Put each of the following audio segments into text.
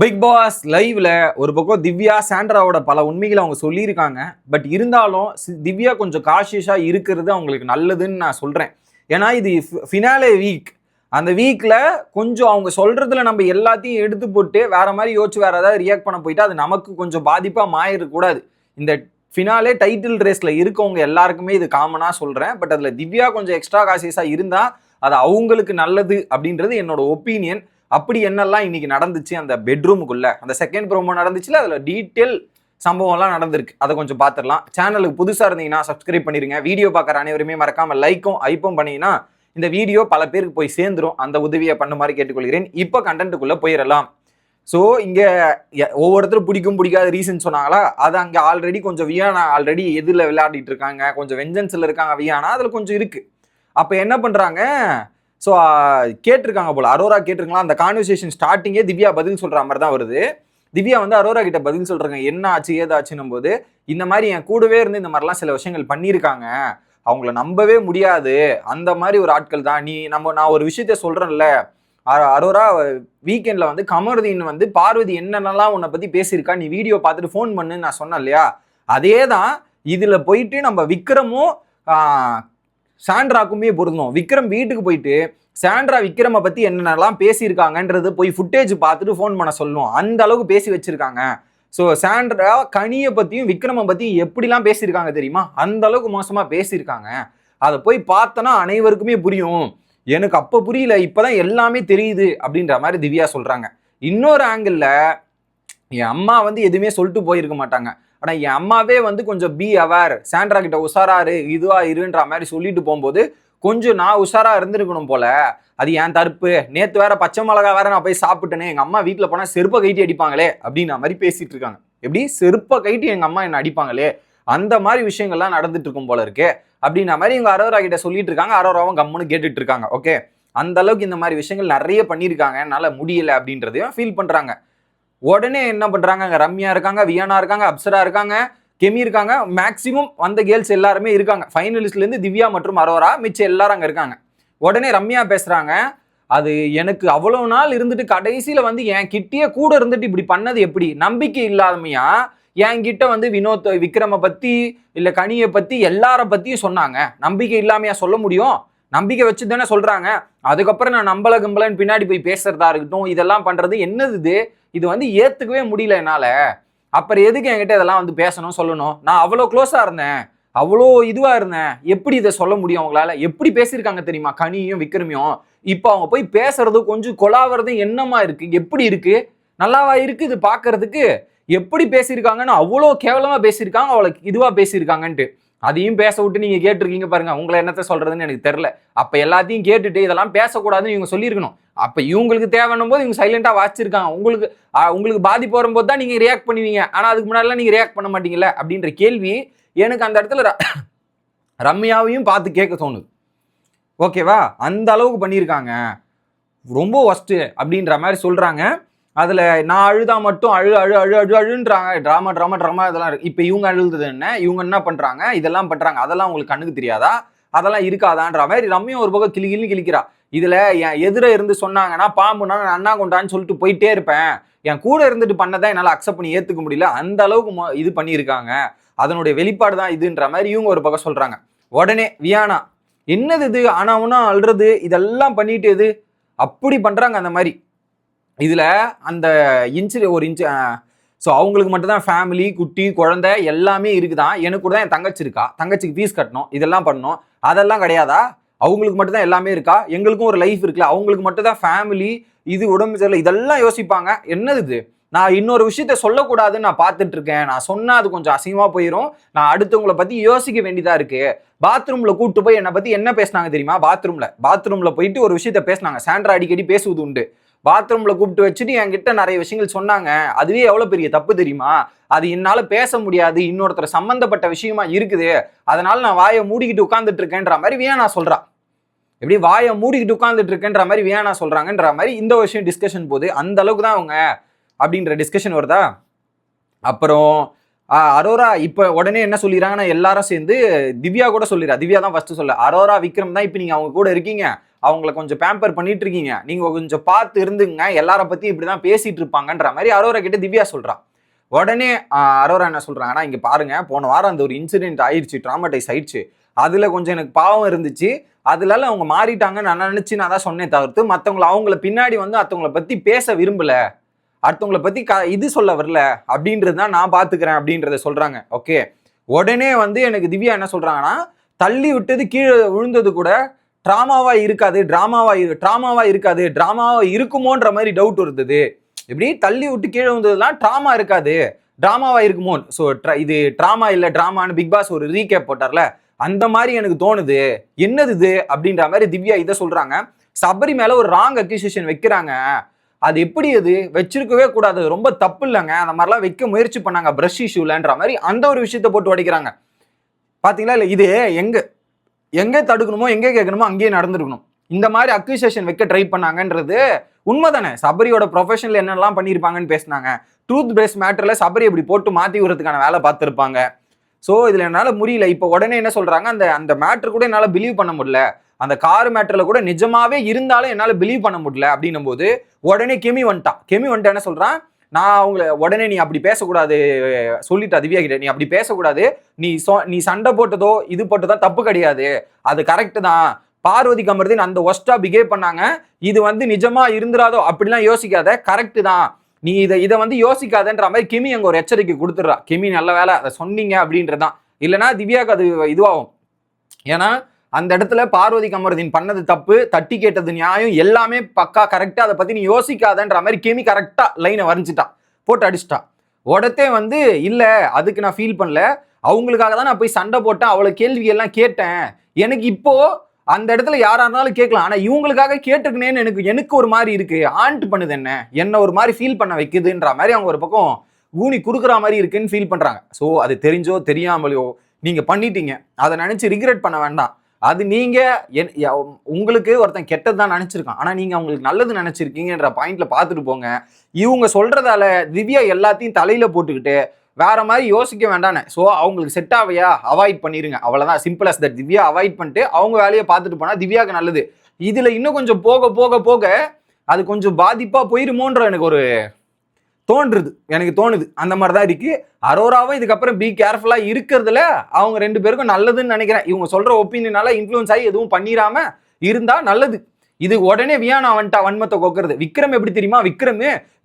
Big pass லைவ்ல ஒரு பக்கம் திவ்யா சாண்ட்ராவோட பல உண்மைகளை அவங்க சொல்லியிருக்காங்க. பட் இருந்தாலும் திவ்யா கொஞ்சம் காஷியஸா இருக்கிறது அவங்களுக்கு நல்லதுன்னு நான் சொல்றேன். ஏன்னா இது ஃபினாலே வீக். அந்த வீக்ல கொஞ்சம் அவங்க சொல்றதுல நம்ம எல்லாத்தையும் எடுத்து போட்டு வேற மாதிரி யோசிச்சு வேற ஏதாவது ரியாக்ட் பண்ண போயிட்டு அது நமக்கு கொஞ்சம் பாதிப்பா மாறிடக்கூடாது. இந்த ஃபினாலே டைட்டில் ரேஸ்ல இருக்கவங்க எல்லாருக்குமே இது காமனா சொல்றேன். பட் அதுல திவ்யா கொஞ்சம் எக்ஸ்ட்ரா காஷியஸா இருந்தா அது அவங்களுக்கு நல்லது அப்படின்றது என்னோட ஒப்பீனியன். அப்படி என்னெல்லாம் இன்னைக்கு நடந்துச்சு அந்த பெட்ரூமுக்குள்ள அந்த செகண்ட் ப்ரோமோ நடந்துச்சுல, அதுல டீட்டெயில் சம்பவம்லாம் நடந்திருக்கு. அதை கொஞ்சம் பார்த்துடலாம். சேனலுக்கு புதுசா இருந்தீங்கன்னா சப்ஸ்கிரைப் பண்ணிருங்க. வீடியோ பார்க்குற அனைவருமே மறக்காம லைக்கும் ஐப்பும் பண்ணீங்கன்னா இந்த வீடியோ பல பேருக்கு போய் சேர்ந்துரும். அந்த உதவியை பண்ணுமாறு கேட்டுக்கொள்கிறேன். இப்போ கண்டென்ட்டுக்குள்ள போயிடலாம். ஸோ இங்க ஒவ்வொருத்தரும் பிடிக்கும் பிடிக்காத ரீசன் சொன்னாங்களா, அது அங்கே ஆல்ரெடி கொஞ்சம் வியானா ஆல்ரெடி எதில் விளையாடிட்டு இருக்காங்க, கொஞ்சம் வெஞ்சன்ஸ்ல இருக்காங்க வியானா, அதுல கொஞ்சம் இருக்கு. அப்ப என்ன பண்றாங்க, ஸோ கேட்டிருக்காங்க போல, அரோரா கேட்டிருக்கலாம். அந்த கான்வர்சேஷன் ஸ்டார்டிங்கே திவ்யா பதில் சொல்ற மாதிரி தான் வருது. திவ்யா வந்து அரோரா கிட்ட பதில் சொல்றாங்க, என்ன ஆச்சு ஏதாச்சுன்னும் போது, இந்த மாதிரி என் கூடவே இருந்து இந்த மாதிரிலாம் சில விஷயங்கள் பண்ணியிருக்காங்க, அவங்கள நம்பவே முடியாது, அந்த மாதிரி ஒரு ஆட்கள் தான் நீ. நான் ஒரு விஷயத்த சொல்றேன்ல, அரோரா வீக்கெண்ட்ல வந்து கமருதீன் வந்து பார்வதி என்னென்னலாம் உன்னை பத்தி பேசியிருக்கா, நீ வீடியோ பார்த்துட்டு ஃபோன் பண்ணுன்னு நான் சொன்னேன் இல்லையா, அதே தான் இதுல போயிட்டு நம்ம விக்ரமும் சாண்ட்ராக்குமே பொருந்தோம். விக்ரம் வீட்டுக்கு போயிட்டு சாண்ட்ரா விக்ரமை பத்தி என்னென்னலாம் பேசியிருக்காங்கன்றது போய் ஃபுட்டேஜ் பார்த்துட்டு ஃபோன் பண்ண சொல்லணும். அந்த அளவுக்கு பேசி வச்சிருக்காங்க. ஸோ சாண்ட்ரா கனியை பத்தியும் விக்ரமை பத்தியும் எப்படிலாம் பேசியிருக்காங்க தெரியுமா, அந்த அளவுக்கு மோசமா பேசியிருக்காங்க. அதை போய் பார்த்தனா அனைவருக்குமே புரியும். எனக்கு அப்ப புரியல, இப்பதான் எல்லாமே தெரியுது அப்படின்ற மாதிரி திவ்யா சொல்றாங்க. இன்னொரு ஆங்கிள் என் அம்மா வந்து எதுவுமே சொல்லிட்டு போயிருக்க மாட்டாங்க, ஆனா என் அம்மாவே வந்து கொஞ்சம் பி அவேர், சாண்ட்ரா கிட்ட உஷாராரு இதுவா இருன்ற மாதிரி சொல்லிட்டு போகும்போது கொஞ்சம் நான் உஷாரா இருந்திருக்கணும் போல. அது என் தடுப்பு. நேத்து வேற பச்சை மிளகா வேற நான் போய் சாப்பிட்டேனே, எங்க அம்மா வீட்டுல போனா செருப்பை கைட்டி அடிப்பாங்களே அப்படின்ற மாதிரி பேசிட்டு இருக்காங்க. எப்படி செருப்பை கைட்டி எங்க அம்மா என்ன அடிப்பாங்களே, அந்த மாதிரி விஷயங்கள்லாம் நடந்துட்டு இருக்கும் போல இருக்கு அப்படின்ற மாதிரி இவங்க அரோரா கிட்ட சொல்லிட்டு இருக்காங்க. அரோராவும் கம்முன்னு கேட்டுட்டு இருக்காங்க. ஓகே, அந்த அளவுக்கு இந்த மாதிரி விஷயங்கள் நிறைய பண்ணியிருக்காங்க, என்னால முடியல அப்படின்றதையும் ஃபீல் பண்றாங்க. உடனே என்ன பண்றாங்க, ரம்யா இருக்காங்க, வியானா இருக்காங்க, அப்சரா இருக்காங்க, கெமி இருக்காங்க, மேக்சிமம் வந்த கேர்ள்ஸ் எல்லாருமே இருக்காங்க. ஃபைனலிஸ்ட்ல இருந்து திவ்யா மற்றும் அரோரா, மிச்சம் எல்லாரும் அங்க இருக்காங்க. உடனே ரம்யா பேசுறாங்க, அது எனக்கு அவ்வளவு நாள் இருந்துட்டு கடைசியில வந்து என் கிட்டே கூட இருந்துட்டு இப்படி பண்ணது எப்படி, நம்பிக்கை இல்லாதமையா என்கிட்ட வந்து வினோத் விக்ரம பத்தி இல்ல கனியை பத்தி எல்லார பத்தியும் சொன்னாங்க, நம்பிக்கை இல்லாமையா சொல்ல முடியும், நம்பிக்கை வச்சு தானே சொல்றாங்க. அதுக்கப்புறம் நான் நம்பல கம்பலன்னு பின்னாடி போய் பேசுறதா இருக்கட்டும், இதெல்லாம் பண்றது என்னது இது வந்து ஏத்துக்கவே முடியல என்னால. அப்புறம் எதுக்கு என்கிட்ட இதெல்லாம் வந்து பேசணும் சொல்லணும், நான் அவ்வளோ க்ளோஸா இருந்தேன், அவ்வளோ இதுவா இருந்தேன், எப்படி இதை சொல்ல முடியும் அவங்களால, எப்படி பேசியிருக்காங்க தெரியுமா கனியும் விக்ரமியும். இப்போ அவங்க போய் பேசுறது கொஞ்சம் கொலாவது என்னமா இருக்கு, எப்படி இருக்கு, நல்லாவா இருக்கு இது பாக்குறதுக்கு, எப்படி பேசியிருக்காங்கன்னு அவ்வளோ கேவலமா பேசியிருக்காங்க, அவளுக்கு இதுவா பேசியிருக்காங்கன்ட்டு. அதையும் பேச விட்டு நீங்க கேட்டிருக்கீங்க பாருங்க, உங்களை என்னத்த சொல்றதுன்னு எனக்கு தெரியல. அப்ப எல்லாத்தையும் கேட்டுட்டு இதெல்லாம் பேசக்கூடாதுன்னு இவங்க சொல்லியிருக்கணும். அப்ப இவங்களுக்கு தேவைன்னும் போது இவங்க சைலண்டா வாச்சிருக்காங்க. உங்களுக்கு பாதிப்பு வரும்போது தான் நீங்க ரியாக்ட் பண்ணுவீங்க, ஆனா அதுக்கு முன்னாடிலாம் நீங்க ரியாக்ட் பண்ண மாட்டீங்கல்ல அப்படின்ற கேள்வி எனக்கு அந்த இடத்துல ரம்யாவையும் பார்த்து கேட்க தோணுது. ஓகேவா, அந்த அளவுக்கு பண்ணியிருக்காங்க, ரொம்ப ஒஸ்ட் அப்படின்ற மாதிரி சொல்றாங்க. அதுல நான் அழுதா மட்டும் அழு அழு அழு அழு அழுன்றாங்க, ட்ராமா ட்ராமா ட்ராமா இதெல்லாம் இருக்கு. இப்ப இவங்க அழுதுது என்ன, இவங்க என்ன பண்றாங்க, இதெல்லாம் பண்றாங்க, அதெல்லாம் உங்களுக்கு கண்ணுக்கு தெரியாதா, அதெல்லாம் இருக்காதான்ற மாதிரி ரம்யா ஒரு பக்கம் கிளி கிழிக்கிறா. இதுல என் எதிர இருந்து சொன்னாங்கன்னா பாம்புனா அண்ணா கொண்டான்னு சொல்லிட்டு போயிட்டே இருப்பேன், என் கூட இருந்துட்டு பண்ணதான் என்னால அக்செப்ட் பண்ணி ஏத்துக்க முடியல, அந்த அளவுக்கு இது பண்ணியிருக்காங்க, அதனுடைய வெளிப்பாடு தான் இதுன்ற மாதிரி இவங்க ஒரு பக்கம் சொல்றாங்க. உடனே வியானா என்னது இது ஆனாவுனா அல்றது இதெல்லாம் பண்ணிட்டு இது அப்படி பண்றாங்க அந்த மாதிரி. இதுல அந்த ஒரு இன்ச்சு ஸோ அவங்களுக்கு மட்டும்தான் ஃபேமிலி குட்டி குழந்தை எல்லாமே இருக்குதான், எனக்கு கூட தான் என் தங்கச்சி இருக்கா, தங்கச்சிக்கு ஃபீஸ் கட்டணும், இதெல்லாம் பண்ணணும், அதெல்லாம் கிடையாதா, அவங்களுக்கு மட்டும்தான் எல்லாமே இருக்கா, எங்களுக்கும் ஒரு லைஃப் இருக்குல்ல, அவங்களுக்கு மட்டும்தான் ஃபேமிலி இது உடம்பு சரியில்லை இதெல்லாம் யோசிப்பாங்க. என்னது இது, நான் இன்னொரு விஷயத்த சொல்லக்கூடாதுன்னு நான் பார்த்துட்டு இருக்கேன், நான் சொன்னா அது கொஞ்சம் அசிங்கமா போயிடும், நான் அடுத்தவங்களை பத்தி யோசிக்க வேண்டியதா இருக்கு. பாத்ரூம்ல கூப்பிட்டு போய் என்னை பத்தி என்ன பேசினாங்க தெரியுமா, பாத்ரூம்ல போயிட்டு ஒரு விஷயத்த பேசினாங்க, சாண்ட்ரா அடிக்கடி பேசுவது உண்டு, பாத்ரூம்ல கூப்பிட்டு வச்சுட்டு என்கிட்ட நிறைய விஷயங்கள் சொன்னாங்க, அதுவே எவ்வளவு பெரிய தப்பு தெரியுமா, அது என்னால பேச முடியாது, இன்னொருத்தர் சம்பந்தப்பட்ட விஷயமா இருக்குது, அதனால நான் வாயை மூடிக்கிட்டு உட்கார்ந்துட்டு இருக்கேன்ற மாதிரி வியானா சொல்றா. எப்படி வாயை மூடிக்கிட்டு உட்கார்ந்துட்டு இருக்கேன்ற மாதிரி வியானா சொல்றாங்கன்ற மாதிரி இந்த விஷயம் டிஸ்கஷன் போது, அந்த அளவுக்கு தான் அவங்க அப்படின்ற டிஸ்கஷன் வருதா. அப்புறம் அரோரா இப்ப உடனே என்ன சொல்லிடுறாங்கன்னா எல்லாரும் சேர்ந்து திவ்யா கூட சொல்லிடுறா, திவ்யா தான் ஃபர்ஸ்ட் சொல்ல, அரோரா விக்ரம் தான் இப்ப நீங்க அவங்க கூட இருக்கீங்க, அவங்கள கொஞ்சம் பேம்பர் பண்ணிட்டு இருக்கீங்க, நீங்க கொஞ்சம் பார்த்து இருந்துங்க, எல்லார பத்தி இப்படிதான் பேசிட்டு இருப்பாங்கன்ற மாதிரி அரோரா கிட்ட திவ்யா சொல்றா. உடனே அரோரா என்ன சொல்றாங்கன்னா, இங்க பாருங்க, போன வாரம் அந்த ஒரு இன்சிடென்ட் ஆயிடுச்சு, ட்ராமடைஸ் ஆயிடுச்சு, அதுல கொஞ்சம் எனக்கு பாவம் இருந்துச்சு, அதுல அவங்க மாறிட்டாங்கன்னு நான் நினைச்சு நான் தான் சொன்னேன் தவிர்த்து அவங்கள பின்னாடி வந்து அடுத்தவங்கள பத்தி பேச விரும்பல, அடுத்தவங்கள பத்தி இது சொல்ல வரல அப்படின்றது தான் நான் பாத்துக்கிறேன் அப்படின்றத சொல்றாங்க. ஓகே, உடனே வந்து எனக்கு திவ்யா என்ன சொல்றாங்கன்னா, தள்ளி விட்டது கீழே விழுந்தது கூட டிராமாவா இருக்காது, டிராமாவா இருக்காது, டிராமாவா இருக்குமோன்ற மாதிரி டவுட் இருந்தது. இப்படி தள்ளி விட்டு கீழே வந்ததுலாம் டிராமா இருக்காது, டிராமாவா இருக்குமோ. ஸோ இது டிராமா இல்ல டிராமான்னு பிக் பாஸ் ஒரு ரீகேப் போட்டார்ல, அந்த மாதிரி எனக்கு தோணுது. என்னது இது அப்படின்ற மாதிரி திவ்யா இதை சொல்றாங்க. சபரி மேல ஒரு ராங் அக்யூசேஷன் வைக்கிறாங்க, அது எப்படி அது வச்சிருக்கவே கூடாது, ரொம்ப தப்பு இல்லைங்க, அந்த மாதிரிலாம் வைக்க முயற்சி பண்ணாங்க பிரஷ் இஷ்யூலன்ற மாதிரி அந்த ஒரு விஷயத்த போட்டு உடைக்கிறாங்க. பாத்தீங்களா இல்ல, இது எங்க தடுக்கணுமோ எங்கே கேட்கணுமோ அங்கேயே நடந்துருக்கணும். இந்த மாதிரி அக்யூசேஷன் வைக்க ட்ரை பண்ணாங்கன்றது உண்மைதானே. சபரியோட ப்ரொஃபஷனல் என்னெல்லாம் பண்ணியிருப்பாங்கன்னு பேசினாங்க. ட்ரூத் பேஸ் மேட்டர்ல சபரி இப்படி போட்டு மாத்தி விடுறதுக்கான வேலை பார்த்துருப்பாங்க. ஸோ இதுல என்னால முடியல. இப்போ உடனே என்ன சொல்றாங்க, அந்த மேட்டர் கூட என்னால பிலீவ் பண்ண முடியல, அந்த கார் மேட்டர்ல கூட நிஜமாவே இருந்தாலும் என்னால பிலீவ் பண்ண முடியல அப்படின்னும் போது உடனே கெமி வந்துட்டு என்ன சொல்றான், நான் அவங்கள உடனே நீ அப்படி பேசக்கூடாது சொல்லிட்டா திவ்யா கிட்ட, நீ அப்படி பேசக்கூடாது, நீ சண்டை போட்டதோ இது போட்டதோ தப்பு கிடையாது, அது கரெக்ட் தான், பார்வதி கமருதீன் அந்த ஒஸ்டா பிஹேவ் பண்ணாங்க, இது வந்து நிஜமா இருந்துராதோ அப்படிலாம் யோசிக்காத, கரெக்ட் தான், நீ இதை வந்து யோசிக்காதன்ற மாதிரி கெமி அங்க ஒரு எச்சரிக்கை கொடுத்துடுறா. கெமி நல்ல வேலை அதை சொன்னீங்க அப்படின்றதான், இல்லைன்னா திவ்யாவுக்கு அது இதுவாகும். ஏன்னா அந்த இடத்துல பார்வதி கமருதீன் பண்ணது தப்பு, தட்டி கேட்டது நியாயம், எல்லாமே பக்கா கரெக்டா, அதை பத்தி நீ யோசிக்காதன்ற மாதிரி கெமி கரெக்டா லைனை வரைஞ்சிட்டா, போட்டு அடிச்சிட்டா. உடத்தே வந்து இல்ல அதுக்கு நான் ஃபீல் பண்ணல, அவங்களுக்காக தான் நான் போய் சண்டை போட்டேன், அவ்வளோ கேள்வி எல்லாம் கேட்டேன், எனக்கு இப்போ அந்த இடத்துல யாரா இருந்தாலும் கேட்கலாம், ஆனா இவங்களுக்காக கேட்டுக்கனேன்னு எனக்கு ஒரு மாதிரி இருக்கு, ஆண்ட் பண்ணுது என்ன ஒரு மாதிரி ஃபீல் பண்ண வைக்குதுன்ற மாதிரி அவங்க ஒரு பக்கம் ஊனி குடுக்குற மாதிரி இருக்குன்னு ஃபீல் பண்றாங்க. ஸோ அது தெரிஞ்சோ தெரியாமலையோ நீங்க பண்ணிட்டீங்க, அதை நினைச்சு ரிக்ரெட் பண்ண வேண்டாம். அது நீங்க உங்களுக்கு ஒருத்தன் கெட்டது தான் நினைச்சிருக்கான், ஆனா நீங்க அவங்களுக்கு நல்லது நினைச்சிருக்கீங்கன்ற பாயிண்ட்ல பார்த்துட்டு போங்க. இவங்க சொல்றதால திவ்யா எல்லாத்தையும் தலையில போட்டுக்கிட்டு வேற மாதிரி யோசிக்க வேண்டானே. ஸோ அவங்களுக்கு செட் ஆவையா அவாய்ட் பண்ணிருங்க, அவ்வளவுதான், simple as that. Divya avoid பண்ணிட்டு அவங்க வேலையை பார்த்துட்டு போனா திவ்யாவுக்கு நல்லது. இதுல இன்னும் கொஞ்சம் போக போக போக அது கொஞ்சம் பாதிப்பா போயிருமோன்ற எனக்கு ஒரு எனக்கு தோணுது. அந்த மாதிரி தான் இருக்கு. அரோராவும் இதுக்கப்புறம் பி கேர்ஃபுல்லா இருக்கிறதுல அவங்க 2 பேருக்கும் நல்லதுன்னு நினைக்கிறேன். இவங்க சொல்ற ஒப்பீனியனால இன்ஃப்ளூயன்ஸ் ஆகி எதுவும் பண்ணிராம இருந்தா நல்லது. இது உடனே வியானா வந்துட்டா வன்மத்தை கோக்குறது. விக்ரம் எப்படி தெரியுமா,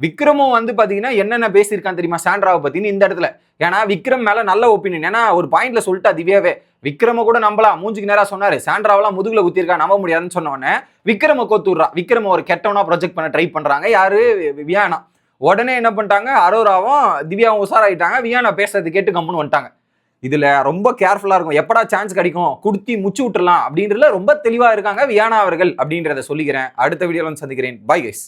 விக்ரமும் வந்து பாத்தீங்கன்னா என்னென்ன பேசியிருக்கான் தெரியுமா சாண்ட்ராவை பத்தின்னு இந்த இடத்துல. ஏன்னா விக்ரம் மேல நல்ல ஒப்பீனியன், ஏன்னா ஒரு பாயிண்ட்ல சொல்லிட்டா திவ்யாவே, விக்ரம கூட நம்பலாம், மூஞ்சுக்கு நேரா சொன்னாரு, சாண்ட்ராவெல்லாம் முதுகுல குத்திருக்கா நம்ப முடியாதுன்னு சொன்னவொடனே விக்ரம கோத்துடுறா. விக்ரம ஒரு கெட்டவனா ப்ரொஜெக்ட் பண்ண ட்ரை பண்றாங்க யாரு, வியானா. உடனே என்ன பண்ணிட்டாங்க, அரோராவும் திவ்யாவும் உஷாராயிட்டாங்க, வியானா பேசுறது கேட்டு கம்முன்னு வந்துட்டாங்க. இதுல ரொம்ப கேர்ஃபுல்லா இருக்கும், எப்படா சான்ஸ் கிடைக்கும் குடுத்தி முச்சு விட்டுறலாம் அப்படின்றதுல ரொம்ப தெளிவா இருக்காங்க வியானா அவர்கள் அப்படின்றத சொல்லிக்கிறேன். அடுத்த வீடியோல வந்து சந்திக்கிறேன். Bye guys.